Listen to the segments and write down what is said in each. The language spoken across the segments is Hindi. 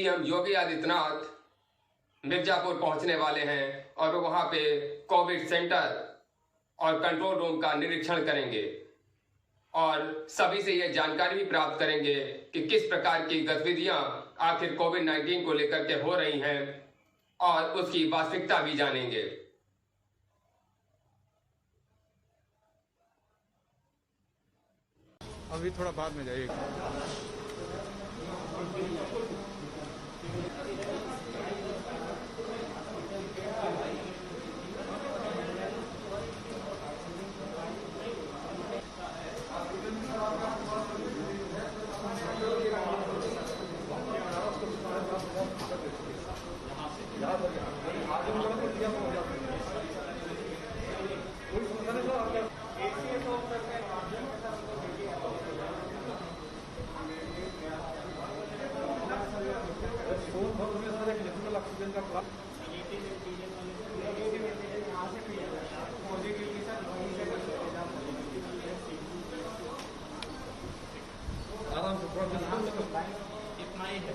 सीएम योगी आदित्यनाथ मिर्जापुर पहुंचने वाले हैं और वो वहां पे कोविड सेंटर और कंट्रोल रूम का निरीक्षण करेंगे और सभी से यह जानकारी भी प्राप्त करेंगे कि किस प्रकार की गतिविधियां आखिर कोविड-19 को लेकर के हो रही हैं और उसकी वास्तविकता भी जानेंगे। अभी थोड़ा बाद में जाइएगा। आराम से इतना ही है।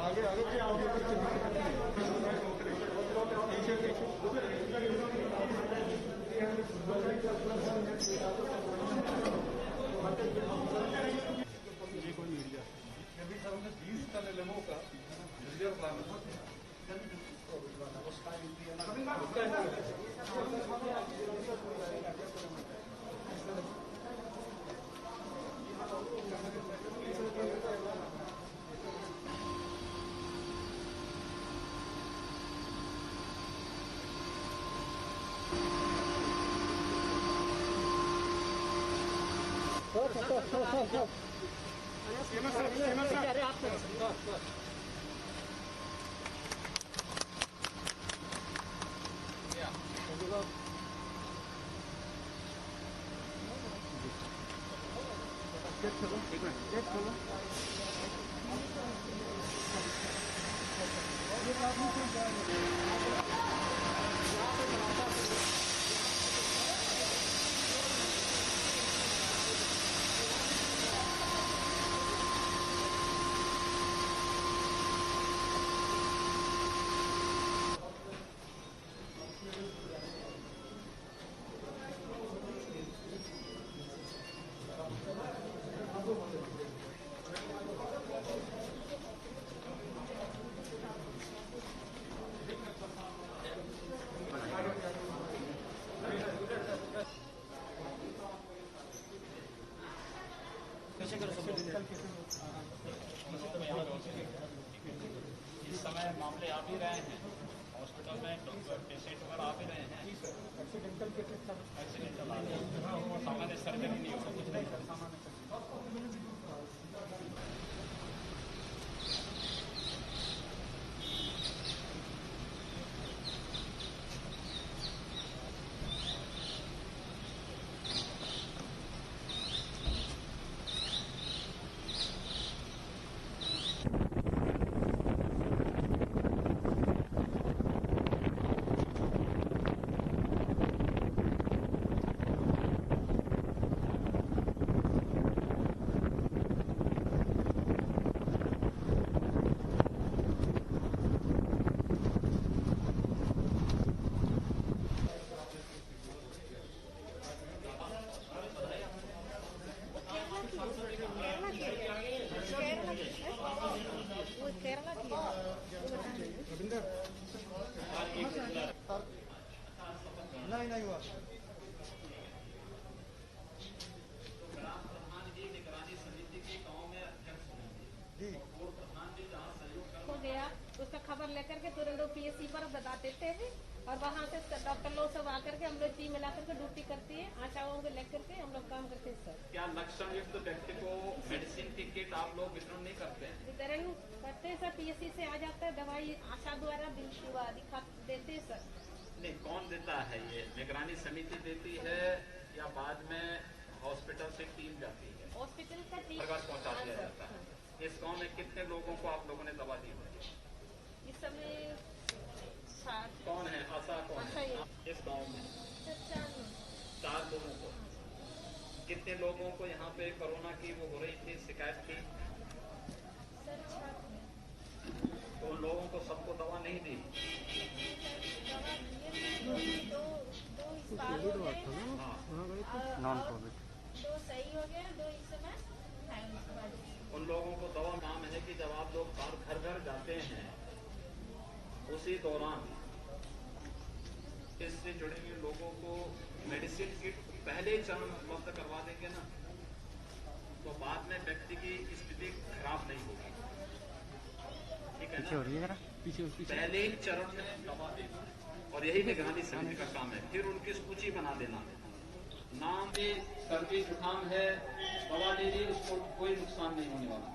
आगे आगे ये कोई मीडिया अभी सर हमने 20 का लेमो का मीडिया प्लान अरे आप एक मिनट इस समय मामले आ भी रहे हैं हॉस्पिटल में, पेशेंट पर आ भी रहे हैं। एक्सीडेंटल आ रहे हैं, सामान्य सर्जरी नहीं होगा, कुछ नहीं सामान्य। नहीं हुआ प्रधान जी निगरानी समिति के गांव में अध्यक्ष जी लेकर के तुरंत पीएससी पर बता देते हैं और वहाँ से डॉक्टर लोग सब आकर के हम लोग टीम मिला करके ड्यूटी करती है, आशाओं को लेकर के हम लोग काम करते हैं सर। क्या लक्षण युक्त व्यक्ति को मेडिसिन की किट आप लोग वितरण नहीं करते हैं? वितरण करते हैं सर, पीएससी से आ जाता है दवाई, आशा द्वारा दिखा देते हैं सर। नहीं, कौन देता है? ये निगरानी समिति देती है या बाद में हॉस्पिटल से टीम जाती है? हॉस्पिटल का टीम पहुँचा दिया जाता है। इस गांव में कितने लोगों को आप लोगों ने दवा दी है? इस समय 60। कौन है आशा? कौन है इस गांव में? 4 लोगों को। कितने लोगों को यहाँ पे कोरोना की वो हो रही थी, शिकायत थी? तो उन लोगों को सबको दवा नहीं दी? नॉन कोविड 2 सही हो गया, 2 इस समय उन लोगों को दवा नाम है कि जब आप लोग घर घर जाते हैं उसी दौरान इससे जुड़े हुए लोगों को मेडिसिन किट पहले ही चरण उपलब्ध करवा देंगे ना, तो बाद में व्यक्ति की स्थिति खराब नहीं होगी। ठीक है ना? पहले ही चरण में दवा देना और यही निगरानी समिति का काम है। फिर उनकी सूची बना देना, नाम में सर्दी जुकाम है, दवा ले ली, उसको कोई नुकसान नहीं होने वाला।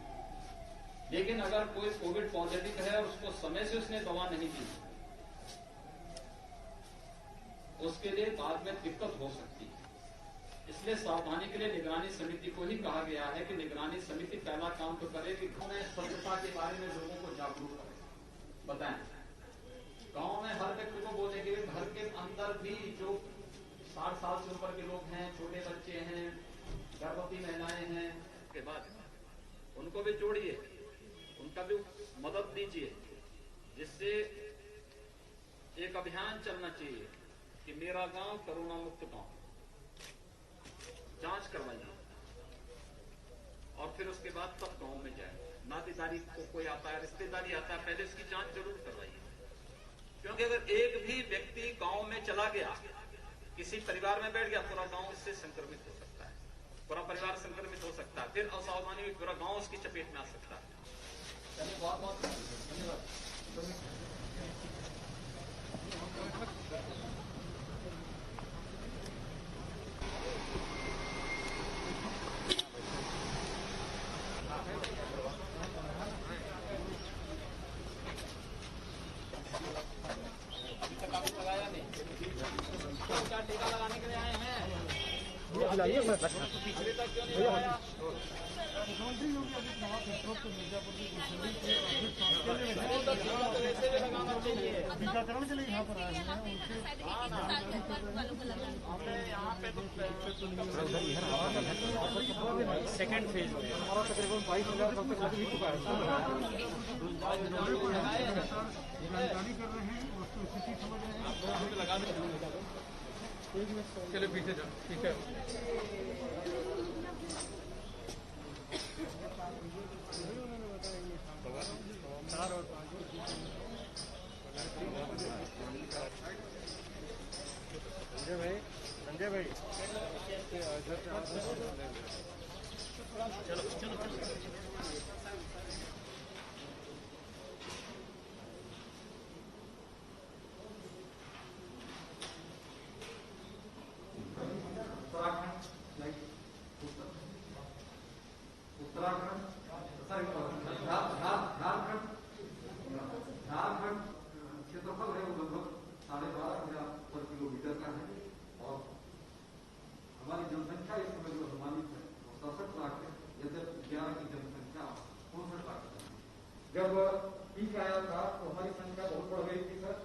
लेकिन अगर कोई कोविड पॉजिटिव है और उसको समय से उसने दवा नहीं दी, उसके लिए बाद में दिक्कत हो सकती है। इसलिए सावधानी के लिए निगरानी समिति को ही कहा गया है कि निगरानी समिति पहला काम तो करे कि गांव में स्वच्छता के बारे में लोगों को जागरूक करें, बताएं। गांव में हर व्यक्ति को बोले कि घर के अंदर भी जो 60 साल से ऊपर के लोग हैं, छोटे बच्चे हैं, गर्भवती महिलाएं हैं, के बाद उनको भी जोड़िए, उनका भी मदद दीजिए, जिससे एक अभियान चलना चाहिए कि मेरा गांव कोरोना मुक्त गांव। जांच करवाइए और फिर उसके बाद तब गांव में जाए। नातेदारी को कोई आता है, रिश्तेदारी आता है, पहले उसकी जांच जरूर करवाइए। क्योंकि अगर एक भी व्यक्ति गांव में चला गया, किसी परिवार में बैठ गया, पूरा गांव इससे संक्रमित हो सकता है, पूरा परिवार संक्रमित हो सकता है। फिर असावधानी में पूरा गांव उसकी चपेट में आ सकता है। बहुत बहुत धन्यवाद। टीका लगाने के लिए आए हैं, पिछले तक क्यों नहीं लगाया? मुख्यमंत्री योगी आदित्यनाथ उपरोक्त मिर्जापुर की वैसे भी लगाना चाहिए। टीकाकरण के लिए यहाँ पर आए हैं, हमने यहाँ पे सेकेंड फेज में हमारा तकरीबन 22,000 तक लग चुका है। जानकारी कर रहे हैं, उसकी स्थिति समझ रहे हैं। लगा दें। चलिए पीछे जाओ, ठीक है। संजय भाई चलो चलो जब पीक आया था तो हमारी संख्या बहुत बढ़ गई थी सर।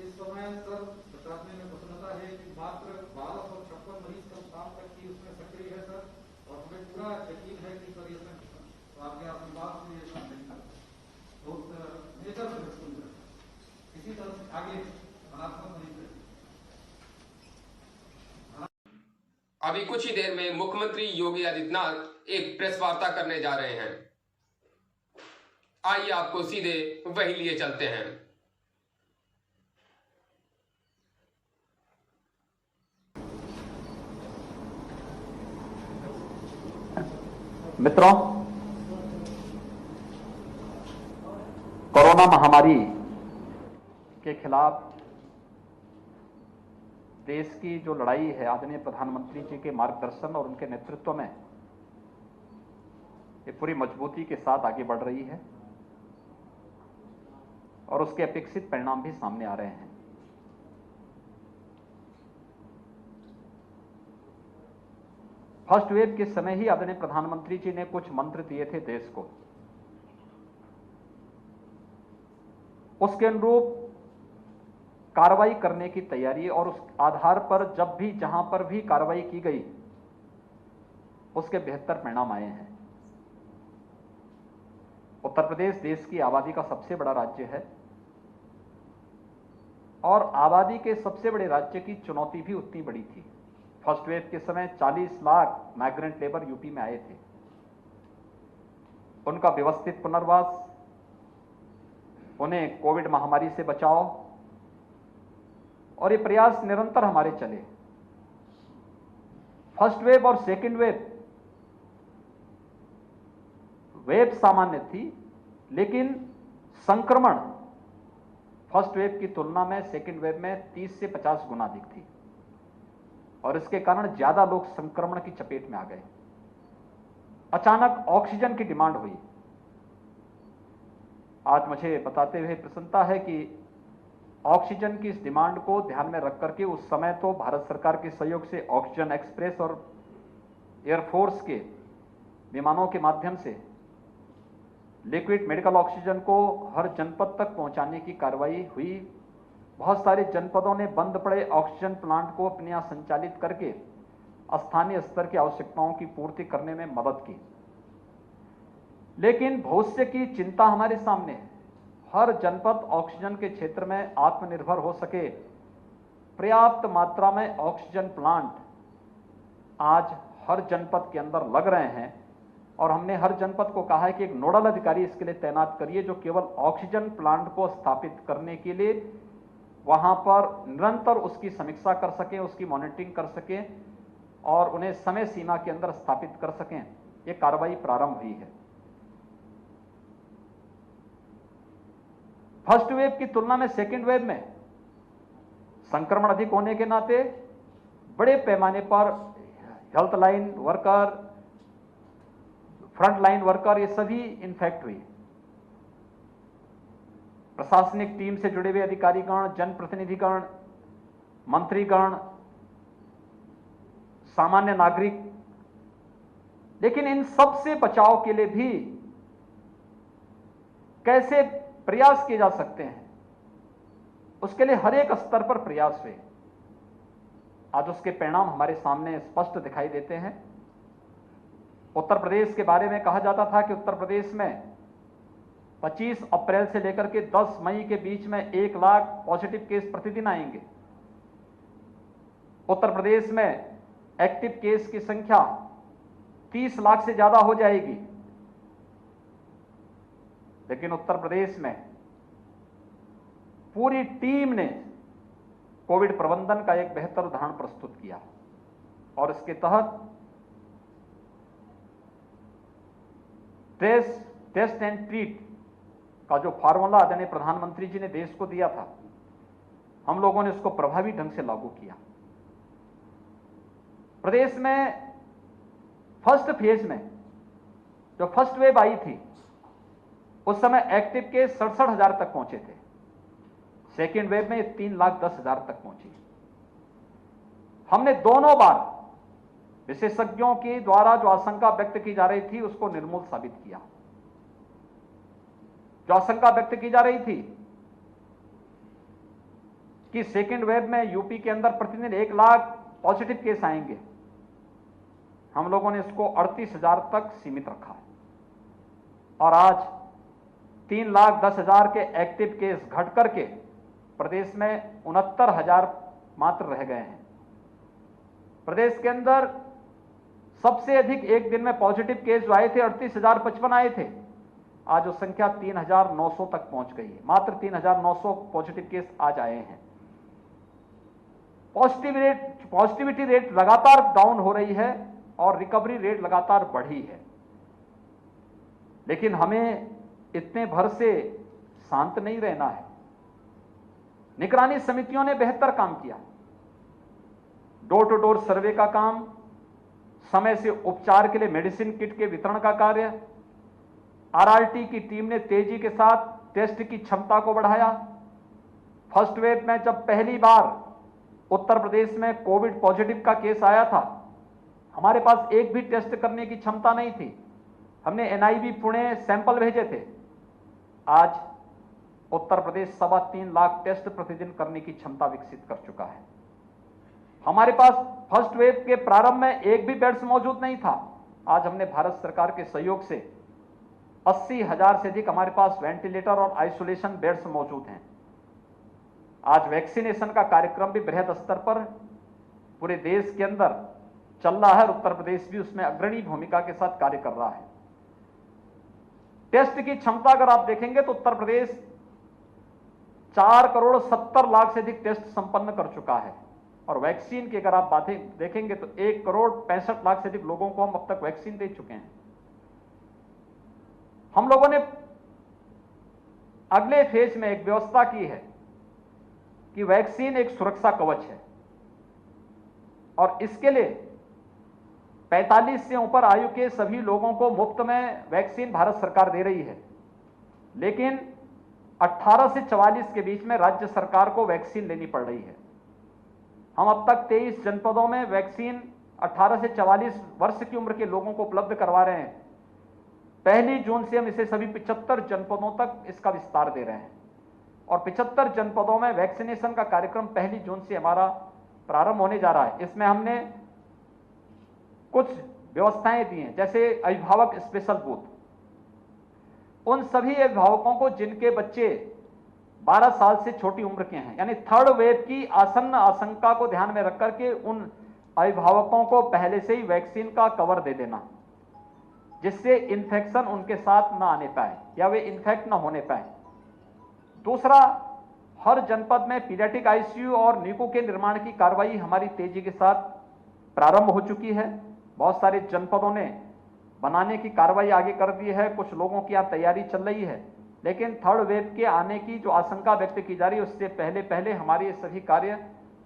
इस समय सर बताने में प्रसन्नता है कि मात्र 1256 मरीज कल शाम तक की उसमें सक्रिय है सर, और हमें पूरा यकीन है कि सर इसमें तो आपके आशीर्वाद से ये सब बहुत नेचर से सुंदर इसी तरह से आगे धनात्मक नहीं करें। अभी कुछ ही देर में मुख्यमंत्री योगी आदित्यनाथ एक प्रेस वार्ता करने जा रहे हैं। आइए आपको सीधे वही लिए चलते हैं। मित्रों, कोरोना महामारी के खिलाफ देश की जो लड़ाई है आदरणीय प्रधानमंत्री जी के मार्गदर्शन और उनके नेतृत्व में ये पूरी मजबूती के साथ आगे बढ़ रही है और उसके अपेक्षित परिणाम भी सामने आ रहे हैं। फर्स्ट वेव के समय ही आदरणीय प्रधानमंत्री जी ने कुछ मंत्र दिए थे देश को, उसके अनुरूप कार्रवाई करने की तैयारी और उस आधार पर जब भी जहां पर भी कार्रवाई की गई उसके बेहतर परिणाम आए हैं। उत्तर प्रदेश देश की आबादी का सबसे बड़ा राज्य है और आबादी के सबसे बड़े राज्य की चुनौती भी उतनी बड़ी थी। फर्स्ट वेव के समय 40 लाख माइग्रेंट लेबर यूपी में आए थे। उनका व्यवस्थित पुनर्वास, उन्हें कोविड महामारी से बचाव और ये प्रयास निरंतर हमारे चले। फर्स्ट वेव और सेकेंड वेव सामान्य थी, लेकिन संक्रमण फर्स्ट वेव की तुलना में सेकेंड वेव में 30 से 50 गुना अधिक थी और इसके कारण ज्यादा लोग संक्रमण की चपेट में आ गए। अचानक ऑक्सीजन की डिमांड हुई। आज मुझे बताते हुए प्रसन्नता है कि ऑक्सीजन की इस डिमांड को ध्यान में रख करके उस समय तो भारत सरकार के सहयोग से ऑक्सीजन एक्सप्रेस और एयरफोर्स के विमानों के माध्यम से लिक्विड मेडिकल ऑक्सीजन को हर जनपद तक पहुंचाने की कार्रवाई हुई। बहुत सारे जनपदों ने बंद पड़े ऑक्सीजन प्लांट को अपने यहां संचालित करके स्थानीय स्तर की आवश्यकताओं की पूर्ति करने में मदद की। लेकिन भविष्य की चिंता हमारे सामने है। हर जनपद ऑक्सीजन के क्षेत्र में आत्मनिर्भर हो सके, पर्याप्त मात्रा में ऑक्सीजन प्लांट आज हर जनपद के अंदर लग रहे हैं और हमने हर जनपद को कहा है कि एक नोडल अधिकारी इसके लिए तैनात करिए जो केवल ऑक्सीजन प्लांट को स्थापित करने के लिए वहां पर निरंतर उसकी समीक्षा कर सकें, उसकी मॉनिटरिंग कर सकें और उन्हें समय सीमा के अंदर स्थापित कर सकें। यह कार्रवाई प्रारंभ हुई है। फर्स्ट वेव की तुलना में सेकेंड वेव में संक्रमण अधिक होने के नाते बड़े पैमाने पर health line worker, front line worker, ये सभी इन्फेक्ट हुए। प्रशासनिक टीम से जुड़े हुए अधिकारीगण, जनप्रतिनिधिगण, मंत्रीगण, सामान्य नागरिक, लेकिन इन सब से बचाव के लिए भी कैसे प्रयास किए जा सकते हैं, उसके लिए हर एक स्तर पर प्रयास हुए। आज उसके परिणाम हमारे सामने स्पष्ट दिखाई देते हैं। उत्तर प्रदेश के बारे में कहा जाता था कि उत्तर प्रदेश में 25 अप्रैल से लेकर के 10 मई के बीच में 1 लाख पॉजिटिव केस प्रतिदिन आएंगे। उत्तर प्रदेश में एक्टिव केस की संख्या 30 लाख से ज्यादा हो जाएगी। लेकिन उत्तर प्रदेश में पूरी टीम ने कोविड प्रबंधन का एक बेहतर उदाहरण प्रस्तुत किया और इसके तहत टेस्ट एंड ट्रीट का जो फार्मूला आदरणीय प्रधानमंत्री जी ने देश को दिया था, हम लोगों ने उसको प्रभावी ढंग से लागू किया। प्रदेश में फर्स्ट फेज में जो फर्स्ट वेव आई थी उस समय एक्टिव केस 67,000 तक पहुंचे थे। सेकेंड वेव में 3,10,000 तक पहुंची। हमने दोनों बार विशेषज्ञों के द्वारा जो आशंका व्यक्त की जा रही थी उसको निर्मूल साबित किया। जो आशंका व्यक्त की जा रही थी कि सेकेंड वेव में यूपी के अंदर प्रतिदिन 1 लाख पॉजिटिव केस आएंगे, हम लोगों ने इसको 38,000 तक सीमित रखा और आज 3,10,000 के एक्टिव केस घट करके प्रदेश में 69,000 मात्र रह गए हैं। प्रदेश के अंदर सबसे अधिक एक दिन में पॉजिटिव केस जो आए थे 38,055 आए थे। आज वो संख्या 3,900 तक पहुंच गई है। मात्र 3,900 पॉजिटिव केस आज आए हैं। पॉजिटिविटी रेट लगातार डाउन हो रही है और रिकवरी रेट लगातार बढ़ी है। लेकिन हमें इतने भर से शांत नहीं रहना है। निगरानी समितियों ने बेहतर काम किया। डोर टू डोर सर्वे का काम, समय से उपचार के लिए मेडिसिन किट के वितरण का कार्य, आरआरटी की टीम ने तेजी के साथ टेस्ट की क्षमता को बढ़ाया। फर्स्ट वेव में जब पहली बार उत्तर प्रदेश में कोविड पॉजिटिव का केस आया था, हमारे पास एक भी टेस्ट करने की क्षमता नहीं थी। हमने एनआईवी पुणे सैंपल भेजे थे। आज उत्तर प्रदेश 3.25 लाख टेस्ट प्रतिदिन करने की क्षमता विकसित कर चुका है। हमारे पास फर्स्ट वेव के प्रारंभ में एक भी बेड्स मौजूद नहीं था। आज हमने भारत सरकार के सहयोग से 80,000 से अधिक हमारे पास वेंटिलेटर और आइसोलेशन बेड्स मौजूद हैं। आज वैक्सीनेशन का कार्यक्रम भी बृहद स्तर पर पूरे देश के अंदर चल रहा है और उत्तर प्रदेश भी उसमें अग्रणी भूमिका के साथ कार्य कर रहा है। टेस्ट की क्षमता अगर आप देखेंगे तो उत्तर प्रदेश 4 करोड़ 70 लाख से अधिक टेस्ट संपन्न कर चुका है और वैक्सीन की अगर आप बातें देखेंगे तो 1 करोड़ 65 लाख से अधिक लोगों को हम अब तक वैक्सीन दे चुके हैं। हम लोगों ने अगले फेज में एक व्यवस्था की है कि वैक्सीन एक सुरक्षा कवच है और इसके लिए 45 से ऊपर आयु के सभी लोगों को मुफ्त में वैक्सीन भारत सरकार दे रही है, लेकिन 18 से 44 के बीच में राज्य सरकार को वैक्सीन लेनी पड़ रही है। हम अब तक 23 जनपदों में वैक्सीन 18 से 44 वर्ष की उम्र के लोगों को उपलब्ध करवा रहे हैं। 1 जून से हम इसे सभी 75 जनपदों तक इसका विस्तार दे रहे हैं और 75 जनपदों में वैक्सीनेशन का कार्यक्रम 1 जून से हमारा प्रारंभ होने जा रहा है। इसमें हमने कुछ व्यवस्थाएं दी हैं, जैसे अभिभावक स्पेशल बूथ। उन सभी अभिभावकों को जिनके बच्चे 12 साल से छोटी उम्र के हैं, यानी थर्ड वेव की आसन्न आशंका को ध्यान में रख करके उन अभिभावकों को पहले से ही वैक्सीन का कवर दे देना, जिससे इन्फेक्शन उनके साथ ना आने पाए या वे इन्फेक्ट ना होने पाए। दूसरा, हर जनपद में पीडियाट्रिक आईसीयू और नीको के निर्माण की कार्रवाई हमारी तेजी के साथ प्रारंभ हो चुकी है। बहुत सारे जनपदों ने बनाने की कार्रवाई आगे कर दी है, कुछ लोगों की यहाँ तैयारी चल रही है, लेकिन थर्ड वेव के आने की जो आशंका व्यक्त की जा रही है उससे पहले पहले हमारे ये सभी कार्य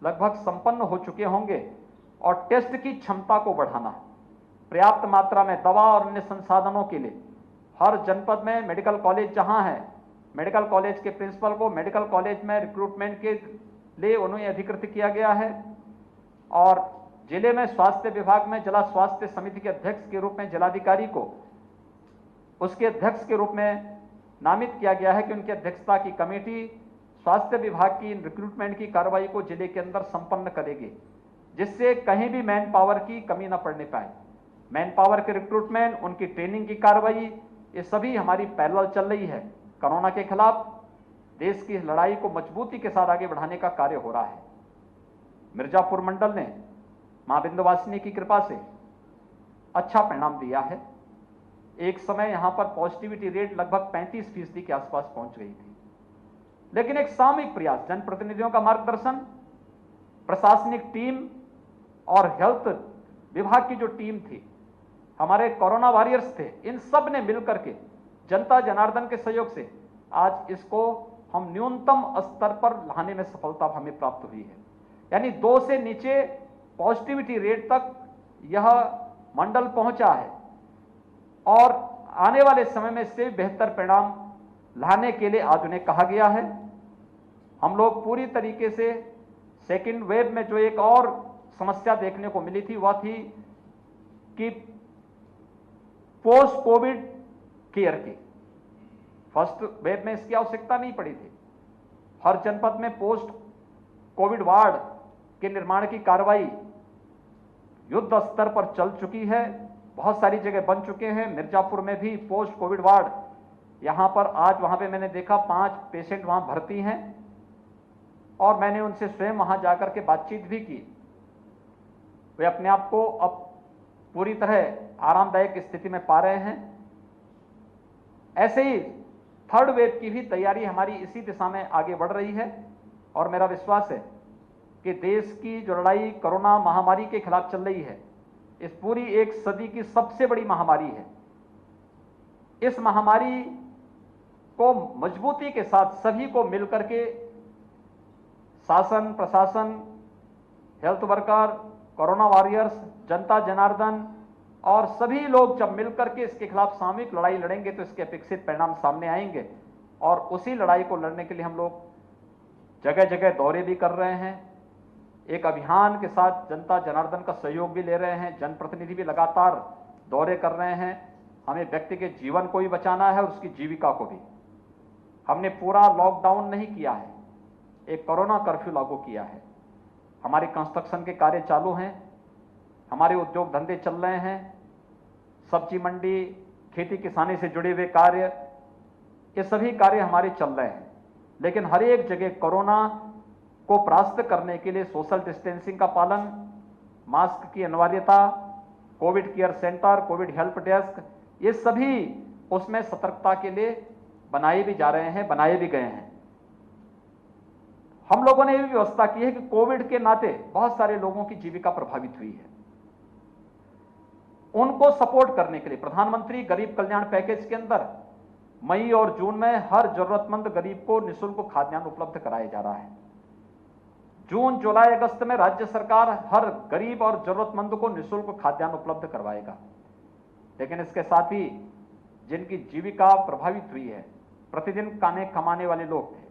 लगभग संपन्न हो चुके होंगे। और टेस्ट की क्षमता को बढ़ाना, पर्याप्त मात्रा में दवा और अन्य संसाधनों के लिए हर जनपद में मेडिकल कॉलेज जहां है, मेडिकल कॉलेज के प्रिंसिपल को मेडिकल कॉलेज में रिक्रूटमेंट के लिए उन्हें अधिकृत किया गया है और जिले में स्वास्थ्य विभाग में जिला स्वास्थ्य समिति के अध्यक्ष के रूप में जिलाधिकारी को उसके अध्यक्ष के रूप में नामित किया गया है कि उनकी अध्यक्षता की कमेटी स्वास्थ्य विभाग की रिक्रूटमेंट की कार्रवाई को जिले के अंदर संपन्न करेगी, जिससे कहीं भी मैन पावर की कमी न पड़ने पाए। मैन पावर के रिक्रूटमेंट, उनकी ट्रेनिंग की कार्रवाई, ये सभी हमारी पैरेलल चल रही है। कोरोना के खिलाफ देश की लड़ाई को मजबूती के साथ आगे बढ़ाने का कार्य हो रहा है। मिर्जापुर मंडल ने मां विंध्यवासिनी की कृपा से अच्छा परिणाम दिया है। एक समय यहां पर पॉजिटिविटी रेट लगभग 35% के आसपास पहुंच गई थी, लेकिन एक सामूहिक प्रयास, जनप्रतिनिधियों का मार्गदर्शन, प्रशासनिक टीम और हेल्थ विभाग की जो टीम थी, हमारे कोरोना वॉरियर्स थे, इन सब ने मिलकर के जनता जनार्दन के सहयोग से आज इसको हम न्यूनतम स्तर पर लाने में सफलता हमें प्राप्त हुई है। यानी 2 से नीचे पॉजिटिविटी रेट तक यह मंडल पहुंचा है और आने वाले समय में इससे बेहतर परिणाम लाने के लिए आज उन्हें कहा गया है। हम लोग पूरी तरीके से सेकेंड वेव में जो एक और समस्या देखने को मिली थी वह थी कि पोस्ट कोविड केयर की। फर्स्ट वेव में इसकी आवश्यकता नहीं पड़ी थी। हर जनपद में पोस्ट कोविड वार्ड के निर्माण की कार्रवाई युद्ध स्तर पर चल चुकी है, बहुत सारी जगह बन चुके हैं। मिर्जापुर में भी पोस्ट कोविड वार्ड, यहां पर आज वहां पे मैंने देखा 5 पेशेंट वहां भर्ती हैं और मैंने उनसे स्वयं वहां जाकर के बातचीत भी की। वे अपने आप को अब पूरी तरह आरामदायक स्थिति में पा रहे हैं। ऐसे ही थर्ड वेव की भी तैयारी हमारी इसी दिशा में आगे बढ़ रही है और मेरा विश्वास है कि देश की जो लड़ाई कोरोना महामारी के खिलाफ चल रही है, इस पूरी एक सदी की सबसे बड़ी महामारी है। इस महामारी को मजबूती के साथ सभी को मिलकर के शासन, प्रशासन, हेल्थ वर्कर, कोरोना वॉरियर्स, जनता जनार्दन और सभी लोग जब मिलकर के इसके खिलाफ सामूहिक लड़ाई लड़ेंगे तो इसके अपेक्षित परिणाम सामने आएंगे। और उसी लड़ाई को लड़ने के लिए हम लोग जगह जगह दौरे भी कर रहे हैं, एक अभियान के साथ जनता जनार्दन का सहयोग भी ले रहे हैं, जनप्रतिनिधि भी लगातार दौरे कर रहे हैं। हमें व्यक्ति के जीवन को भी बचाना है और उसकी जीविका को भी। हमने पूरा लॉकडाउन नहीं किया है, एक कोरोना कर्फ्यू लागू किया है। हमारे कंस्ट्रक्शन के कार्य चालू हैं, हमारे उद्योग धंधे चल रहे हैं, सब्जी मंडी, खेती किसानी से जुड़े हुए कार्य, ये सभी कार्य हमारे चल रहे हैं। लेकिन हर एक जगह कोरोना को परास्त करने के लिए सोशल डिस्टेंसिंग का पालन, मास्क की अनिवार्यता, Covid care centre, Covid help desk, ये सभी उसमें सतर्कता के लिए बनाए भी जा रहे हैं, बनाए भी गए हैं। हम लोगों ने ये भी व्यवस्था की है कि कोविड के नाते बहुत सारे लोगों की जीविका प्रभावित हुई है, उनको सपोर्ट करने के लिए प्रधानमंत्री गरीब कल्याण पैकेज के अंदर मई और जून में हर जरूरतमंद गरीब को निःशुल्क खाद्यान्न उपलब्ध कराया जा रहा है। जून, जुलाई, अगस्त में राज्य सरकार हर गरीब और जरूरतमंद को निःशुल्क खाद्यान्न उपलब्ध करवाएगा। लेकिन इसके साथ ही जिनकी जीविका प्रभावित हुई है, प्रतिदिन खाने कमाने वाले लोग थे,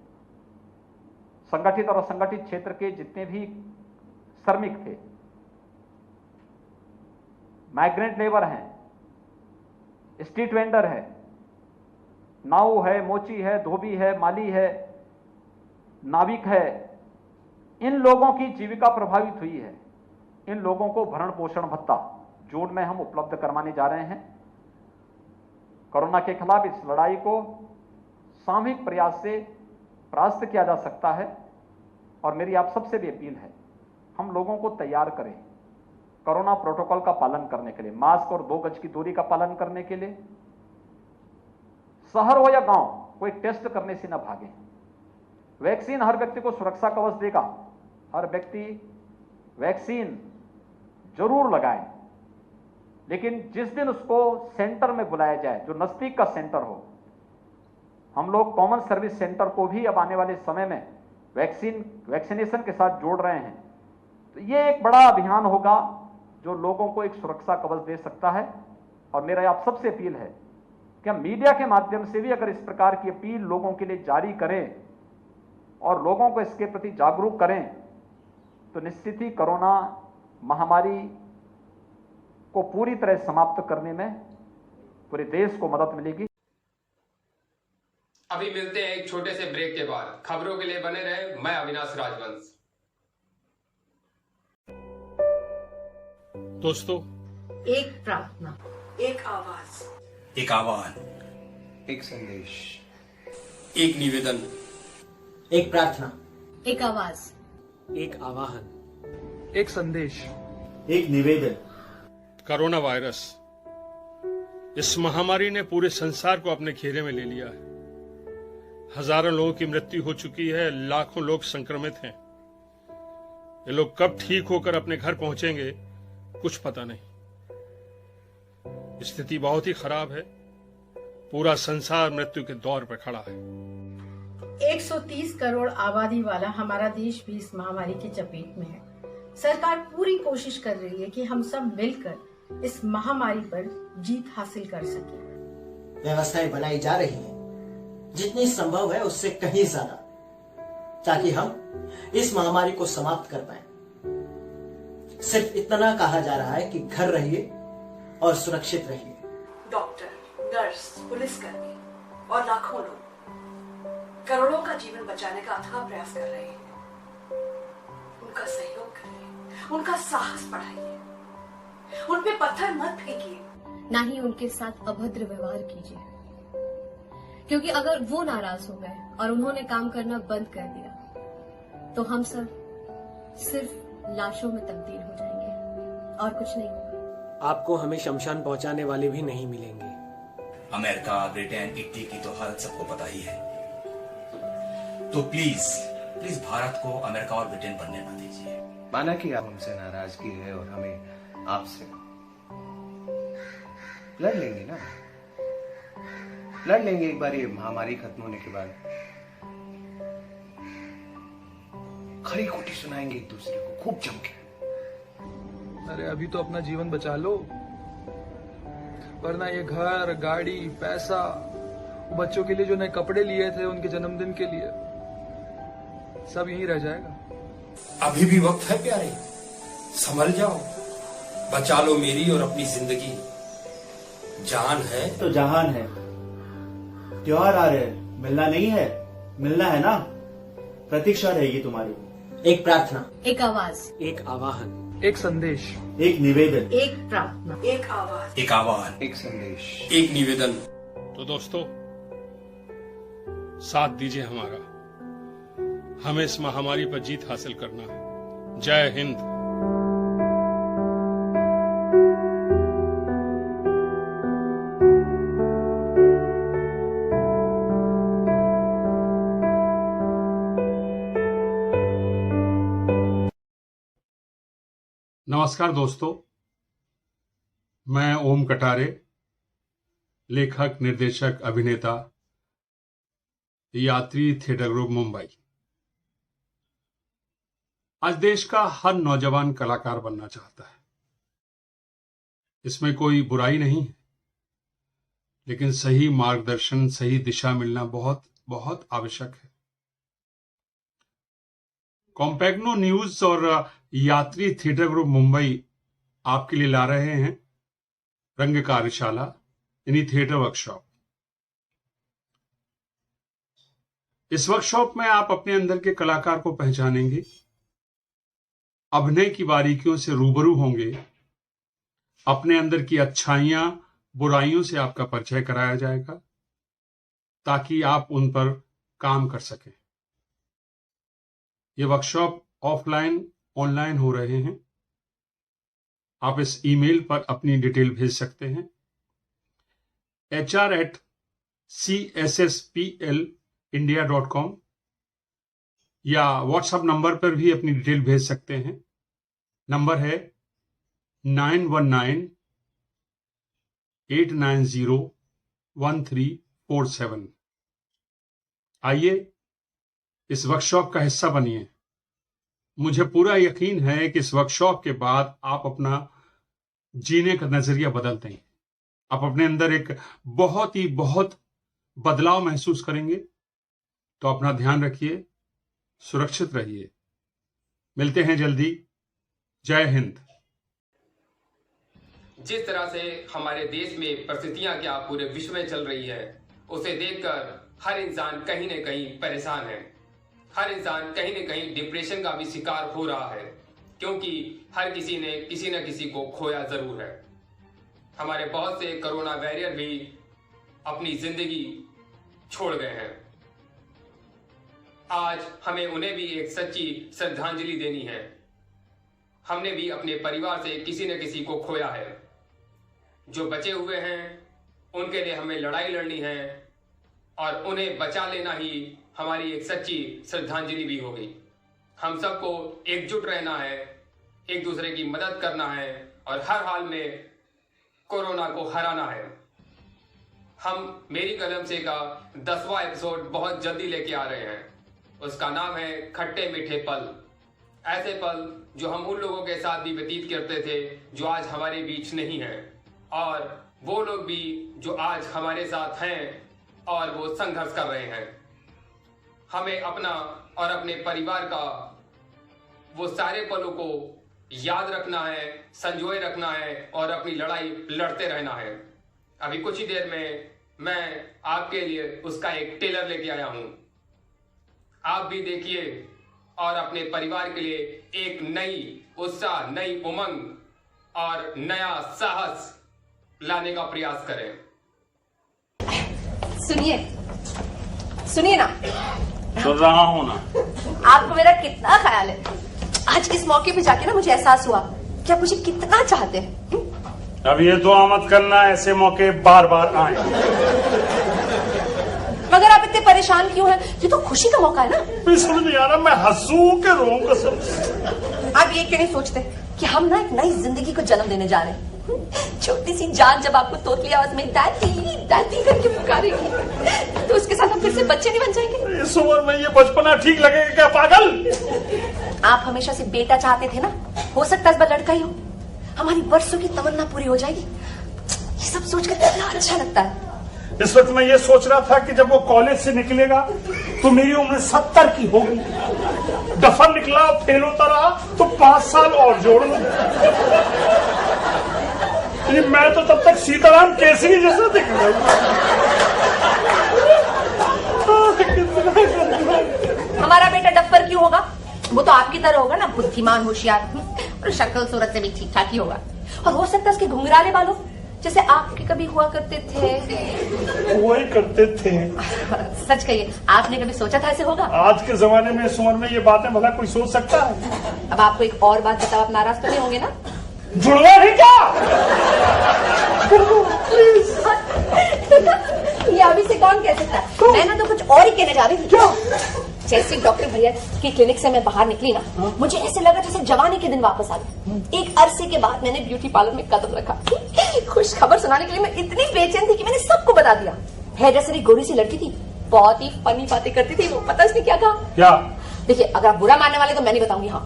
संगठित और असंगठित क्षेत्र के जितने भी श्रमिक थे, माइग्रेंट लेबर हैं, स्ट्रीट वेंडर है, नाऊ है, मोची है, धोबी है, माली है, नाविक है, इन लोगों की जीविका प्रभावित हुई है। इन लोगों को भरण पोषण भत्ता जून में हम उपलब्ध करवाने जा रहे हैं। कोरोना के खिलाफ इस लड़ाई को सामूहिक प्रयास से परास्त किया जा सकता है। और मेरी आप सबसे भी अपील है, हम लोगों को तैयार करें कोरोना प्रोटोकॉल का पालन करने के लिए, मास्क और 2 गज की दूरी का पालन करने के लिए। शहर हो या गांव, कोई टेस्ट करने से ना भागे। वैक्सीन हर व्यक्ति को सुरक्षा कवच देगा, हर व्यक्ति वैक्सीन जरूर लगाए। लेकिन जिस दिन उसको सेंटर में बुलाया जाए, जो नजदीक का सेंटर हो, हम लोग कॉमन सर्विस सेंटर को भी अब आने वाले समय में वैक्सीनेशन के साथ जोड़ रहे हैं। तो ये एक बड़ा अभियान होगा जो लोगों को एक सुरक्षा कवच दे सकता है। और मेरा आप सबसे अपील है कि हम मीडिया के माध्यम से भी अगर इस प्रकार की अपील लोगों के लिए जारी करें और लोगों को इसके प्रति जागरूक करें तो निश्चित ही कोरोना महामारी को पूरी तरह समाप्त करने में पूरे देश को मदद मिलेगी। अभी मिलते हैं एक छोटे से ब्रेक के बाद। खबरों के लिए बने रहे, मैं अविनाश राजवंश। दोस्तों, एक प्रार्थना, एक आवाज, एक आह्वान, एक संदेश, एक निवेदन, एक प्रार्थना, एक आवाज, एक आवाहन, एक संदेश, एक निवेदन। कोरोना वायरस, इस महामारी ने पूरे संसार को अपने घेरे में ले लिया है। हजारों लोगों की मृत्यु हो चुकी है, लाखों लोग संक्रमित हैं। ये लोग कब ठीक होकर अपने घर पहुंचेंगे कुछ पता नहीं। स्थिति बहुत ही खराब है, पूरा संसार मृत्यु के दौर पर खड़ा है। 130 करोड़ आबादी वाला हमारा देश भी इस महामारी की चपेट में है। सरकार पूरी कोशिश कर रही है कि हम सब मिलकर इस महामारी पर जीत हासिल कर सकें। व्यवस्थाएं बनाई जा रही हैं, जितनी संभव है उससे कहीं ज्यादा, ताकि हम इस महामारी को समाप्त कर पाएं। सिर्फ इतना कहा जा रहा है कि घर रहिए और सुरक्षित रहिए। डॉक्टर, नर्स, पुलिसकर्मी और लाखों लोग करोड़ों का जीवन बचाने का अथाह प्रयास कर रहे हैं। उनका सहयोग करिए, उनका साहस बढ़ाइए, उन पे पत्थर मत फेंकिए, ना ही उनके साथ अभद्र व्यवहार कीजिए, क्योंकि अगर वो नाराज हो गए और उन्होंने काम करना बंद कर दिया तो हम सब सिर्फ लाशों में तब्दील हो जाएंगे और कुछ नहीं होगा। आपको हमें शमशान पहुंचाने वाले भी नहीं मिलेंगे। अमेरिका, ब्रिटेन, इटली की तो हालत सबको पता ही है। तो प्लीज भारत को अमेरिका और ब्रिटेन बनने न दीजिए। माना कि आप हमसे नाराजगी है और हमें आपसे लड़ लेंगे ना, लड़ लेंगे एक बार ये महामारी खत्म होने के बाद। खरी खोटी सुनाएंगे एक दूसरे को खूब जम के। अरे अभी तो अपना जीवन बचा लो, वरना ये घर, गाड़ी, पैसा, बच्चों के लिए जो नए कपड़े लिए थे उनके जन्मदिन के लिए, सब यहीं रह जाएगा। अभी भी वक्त है प्यारे, संभल जाओ, बचा लो मेरी और अपनी जिंदगी। जान है तो जहान है। त्योहार आ रहे हैं, मिलना नहीं है? मिलना है ना? प्रतीक्षा रहेगी तुम्हारी। एक प्रार्थना, एक आवाज, एक आवाहन, एक संदेश, एक निवेदन, एक प्रार्थना, एक आवाज, एक आह्वान, एक संदेश, एक निवेदन। तो दोस्तों, साथ दीजिए हमारा, हमें इस महामारी पर जीत हासिल करना है। जय हिंद। नमस्कार दोस्तों, मैं ओम कटारे, लेखक, निर्देशक, अभिनेता, यात्री थिएटर ग्रुप मुंबई। आज देश का हर नौजवान कलाकार बनना चाहता है। इसमें कोई बुराई नहीं है, लेकिन सही मार्गदर्शन, सही दिशा मिलना बहुत बहुत आवश्यक है। कॉम्पैग्नो न्यूज और यात्री थिएटर ग्रुप मुंबई आपके लिए ला रहे हैं रंग कार्यशाला यानी थिएटर वर्कशॉप। इस वर्कशॉप में आप अपने अंदर के कलाकार को पहचानेंगे, अभिनय की बारीकियों से रूबरू होंगे, अपने अंदर की अच्छाइयां, बुराइयों से आपका परिचय कराया जाएगा ताकि आप उन पर काम कर सकें। ये वर्कशॉप ऑफलाइन, ऑनलाइन हो रहे हैं। आप इस ईमेल पर अपनी डिटेल भेज सकते हैं hr@cssplindia.com या व्हाट्सएप नंबर पर भी अपनी डिटेल भेज सकते हैं। नंबर है 9198901347। आइए इस वर्कशॉप का हिस्सा बनिए। मुझे पूरा यकीन है कि इस वर्कशॉप के बाद आप अपना जीने का नजरिया बदल देंगे। आप अपने अंदर एक बहुत बदलाव महसूस करेंगे। तो अपना ध्यान रखिए, सुरक्षित रहिए। मिलते हैं जल्दी। जय हिंद। जिस तरह से हमारे देश में परिस्थितियां क्या पूरे विश्व में चल रही है, उसे देखकर हर इंसान कहीं न कहीं परेशान है। हर इंसान कहीं न कहीं डिप्रेशन का भी शिकार हो रहा है, क्योंकि हर किसी ने किसी न किसी को खोया जरूर है। हमारे बहुत से कोरोना वॉरियर भी अपनी जिंदगी छोड़ गए हैं। आज हमें उन्हें भी एक सच्ची श्रद्धांजलि देनी है। हमने भी अपने परिवार से किसी न किसी को खोया है। जो बचे हुए हैं उनके लिए हमें लड़ाई लड़नी है और उन्हें बचा लेना ही हमारी एक सच्ची श्रद्धांजलि भी होगी। हम सबको एकजुट रहना है, एक दूसरे की मदद करना है और हर हाल में कोरोना को हराना है। हम मेरी कलम से का 10वां एपिसोड बहुत जल्दी लेके आ रहे हैं। उसका नाम है खट्टे मीठे पल। ऐसे पल जो हम उन लोगों के साथ भी व्यतीत करते थे जो आज हमारे बीच नहीं हैं, और वो लोग भी जो आज हमारे साथ हैं और वो संघर्ष कर रहे हैं। हमें अपना और अपने परिवार का वो सारे पलों को याद रखना है, संजोए रखना है और अपनी लड़ाई लड़ते रहना है। अभी कुछ ही देर में मैं आपके लिए उसका एक ट्रेलर लेके आया हूं। आप भी देखिए और अपने परिवार के लिए एक नई उत्साह, नई उमंग और नया साहस लाने का प्रयास करें। सुनिए ना। सुन रहा हूं ना। आपको मेरा कितना ख्याल है। आज इस मौके पे जाके ना मुझे एहसास हुआ कि आप मुझे कितना चाहते हैं। अब ये दुआ मत करना ऐसे मौके बार बार आए। मगर आप इतने परेशान क्यों हैं? ये तो खुशी का मौका है ना। मैं समझ नहीं आ रहा, मैं हंसू के रोऊं कसम। आप ये क्यों नहीं सोचते कि हम ना एक नई जिंदगी को जन्म देने जा रहे हैं। छोटी सी जान जब आपको तोतली आवाज में दादी दादी करके पुकारेगी, तो उसके साथ हम फिर से बच्चे नहीं बन जाएंगे? इस उम्र में ये बचपना ठीक लगेगा क्या पागल? आप हमेशा से बेटा चाहते थे ना, हो सकता है इस बार लड़का ही हो, हमारी वर्षों की तमन्ना पूरी हो जाएगी। ये सब सोचकर कितना अच्छा लगता है। इस वक्त मैं ये सोच रहा था कि जब वो कॉलेज से निकलेगा तो मेरी उम्र 70 की होगी। दफन निकला, फेल होता रहा तो 5 साल और जोड़ लो। मैं तो तब तक सीताराम केसरी जैसा दिख रहा हूँ। हमारा बेटा डफर क्यों होगा? वो तो आपकी तरह होगा ना, बुद्धिमान, होशियार, और शक्ल सूरत से भी ठीक ठाक ही होगा। और हो सकता है उसके घुंघराले बालों जैसे आपके कभी हुआ करते थे। हुआ ही करते थे। सच कहिए, आपने कभी सोचा था ऐसे होगा? आज के जमाने में, इस उम्र में ये बातें भला कोई सोच सकता है? अब आपको एक और बात बताओ, आप नाराज तो नहीं होंगे ना? जुड़वा है क्या? ये अभी से कौन कह सकता है? मैं ना तो कुछ और ही कहने जा रही थी। जैसे डॉक्टर भैया की क्लिनिक से मैं बाहर निकली ना, मुझे ऐसे लगा जैसे जवानी के दिन वापस आ गए। एक अरसे के बाद मैंने ब्यूटी पार्लर में कदम रखा। खुश खबर सुनाने के लिए मैं इतनी बेचैन थी कि मैंने सबको बता दिया। हेयर ड्रेसर एक गोरी सी लड़की थी, बहुत ही फनी बातें करती थी। वो पता उसने क्या कहा? क्या? देखिए, अगर आप बुरा मानने वाले तो मैं नहीं बताऊंगी। हाँ,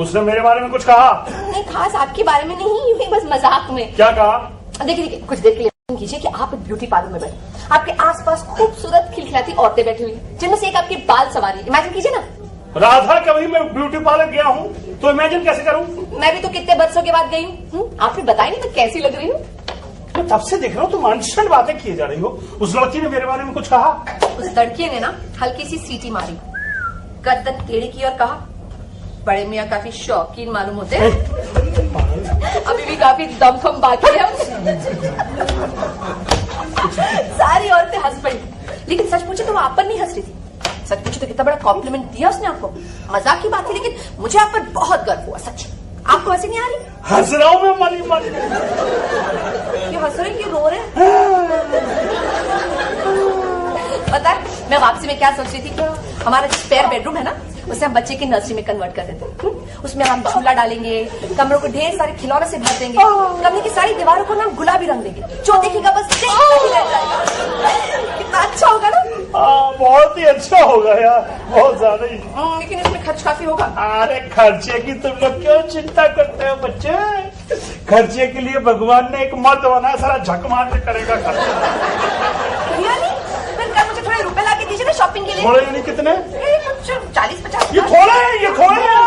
उसने मेरे बारे में कुछ कहा? नहीं, खास आपके बारे में नहीं, यूं ही बस मजाक में। क्या कहा? देखिए, कुछ देर के लिए कीजिए कि आप एक ब्यूटी पार्लर में बैठे, आपके आसपास खूबसूरत खिलखिलाती औरतें बैठी हुई, जिनमें से एक आपके बाल सवारी। इमेजिन कीजिए ना। राधा, कभी मैं ब्यूटी पार्लर गया हूँ तो इमेजिन कैसे करूँ? मैं भी तो कितने बरसों के बाद गई हूँ। आपने बताया नहीं मैं कैसी लग रही हूँ? मैं तब से देख रहा हूँ तुम अनस्टैंड बातें किए जा रही हो। उस लड़की ने मेरे बारे में कुछ कहा? उस लड़की ने ना हल्की सी सीटी मारी, गर्दन टेढ़ी की और कहा, बड़े मियाँ काफी शौकीन मालूम होते हैं, अभी भी काफी दमखम बाकी है। सारी औरतें हंस पड़ी, लेकिन सच पूछे तो वो आप पर नहीं हंस रही थी। सच पूछे तो कितना बड़ा कॉम्प्लीमेंट दिया उसने आपको। मजाक की बात थी, लेकिन मुझे आप पर बहुत गर्व हुआ। सच, आपको हंसी नहीं आ रही? हंस रहा हूँ मैं, माली माली। ये हंस रहे, ये रो रहे। पता है मैं वापसी में क्या सोच रही थी? हमारा स्पेयर बेडरूम है ना, उसे हम बच्चे की नर्सरी में कन्वर्ट कर देते। उसमें हम झूला डालेंगे, कमरों को ढेर सारे खिलौने से भर देंगे, कमरे की सारी दीवारों को ना गुलाबी रंग देंगे, जो देखेगा बस देखता ही रह जाएगा। कितना अच्छा होगा ना? बहुत ही अच्छा होगा यार, बहुत ज्यादा ही। लेकिन इसमें खर्च काफी होगा। अरे खर्चे की तुम लोग क्यों चिंता करते हो बच्चे? खर्चे के लिए भगवान ने एक मर्द बनाया, सारा झक मार के करेगा खर्चा। मुझे थोड़े रुपए ला के दीजिए ना शॉपिंग के लिए। थोड़े यानी कितने? 40-50। ये थोड़े हैं, ये थोड़े हैं।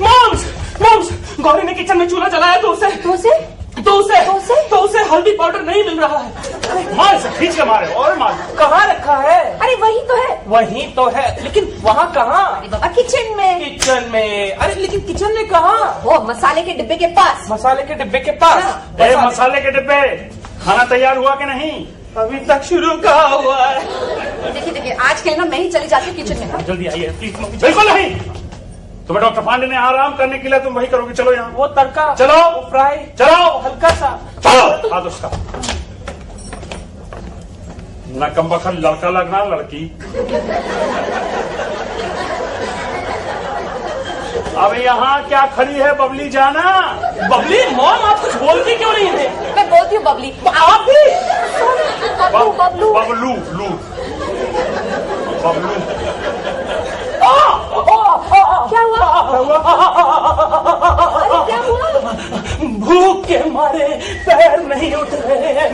मॉम्स, गौरी ने किचन में चूल्हा जलाया तो उसे हल्दी पाउडर नहीं मिल रहा है। मार से खींच के मारे और मार। कहाँ रखा है? अरे वही तो है, लेकिन वहाँ कहाँ? अरे बाबा किचन में। अरे लेकिन किचन में कहाँ? वो मसाले के डिब्बे के पास। मसाले के डिब्बे के पास। मसाले के डिब्बे। खाना तैयार हुआ कि नहीं? अभी तक शुरू कहाँ हुआ है? देखिए, आज के लिए ना मैं ही चली जाती हूँ किचन में। जल्दी आइए प्लीज। बिल्कुल नहीं, तुम्हें डॉक्टर पांडे ने आराम करने के लिए तुम वही करोगे। चलो यहाँ। वो तड़का, चलो फ्राई, चलो हल्का सा। चलो हाथ उसका। न कम बखल लड़का लगना लड़की। अब यहाँ क्या खड़ी है बबली जाना? बबली मॉम, आप कुछ बोलती क्यों नहीं है? मैं बोलती हूँ बबली। आप भी? बबलू। क्या हुआ? भूख के मारे पैर नहीं उठ रहे हैं।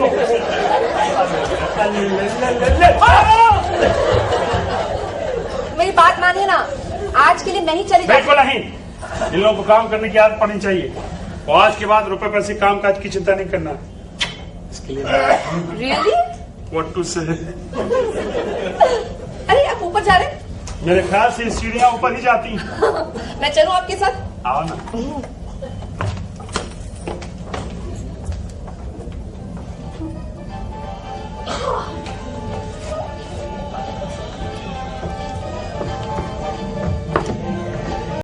मेरी बात मानिए ना, आज के लिए मैं ही चली जाती। बिल्कुल नहीं, इन लोगों को काम करने की आदत पड़नी चाहिए और आज के बाद रुपए पैसे काम काज की चिंता नहीं करना। इसके लिए Really? What to say? अरे आप ऊपर जा रहे? मेरे ख्याल से सीढ़ियां ऊपर ही जाती। मैं चलूं आपके साथ? आओ ना।